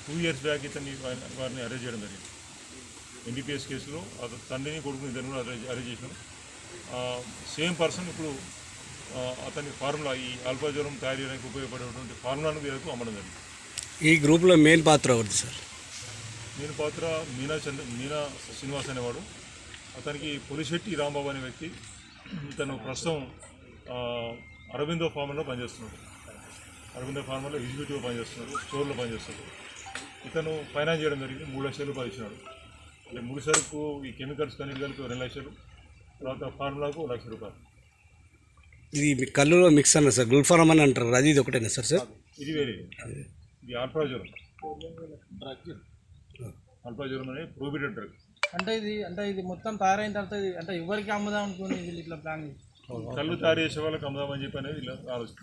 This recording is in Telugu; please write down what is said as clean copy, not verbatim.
2 years బ్యాక్ ఇతన్ని వారిని అరెస్ట్ చేయడం జరిగింది. ఎన్డీపీఎస్ కేసులో తండ్రిని కొడుకుని ఇద్దరు కూడా అరెస్ట్ చేసినాం. సేమ్ పర్సన్ ఇప్పుడు అతని ఫార్ములా ఈ ఆల్ఫా జ్వరం తయారు చేయడానికి ఉపయోగపడేటువంటి ఫార్ములాను వీళ్ళకు అమ్మడం జరిగింది. ఈ గ్రూప్లో మెయిన్ పాత్ర ఎవరిది సార్? మెయిన్ పాత్ర మీనా శ్రీనివాస్ అనేవాడు. అతనికి పొలిశెట్టి రాంబాబు అనే వ్యక్తి. ఇతను ప్రస్తుతం అరవిందో ఫార్మర్లో పనిచేస్తున్నాడు. అరవిందో ఫార్మర్లో ఎగ్జిక్యూటివ్గా పనిచేస్తున్నాడు, స్టోర్లో పనిచేస్తాడు. ఇతను ఫైనాన్స్ చేయడం జరిగింది. 3 లక్షల రూపాయలు ఇచ్చినాడు. అంటే ముడి సరుకు ఈ కెమికల్స్ కానీ కలిపి 2 లక్షలు, తర్వాత ఫార్ములాకు 1 లక్ష రూపాయలు. ఇది కళ్ళులో మిక్స్ అన్న సార్, గ్లూఫారం అని అంటారు, అది ఇది ఒకటేనా సార్? ఇది వేరే, ఇది ఆల్ఫా జ్వరం. ఆల్ఫా జ్వరం అనేది ప్రోబిటెడ్ డ్రగ్. అంటే ఇది మొత్తం తయారైన తర్వాత అంటే ఎవరికి అమ్ముదాం అనుకుని వీళ్ళు ఇట్లా ప్లాన్ కళ్ళు తయారు చేసే వాళ్ళకి అమ్ముదామని చెప్పి అనేది ఇలా ఆలోచన.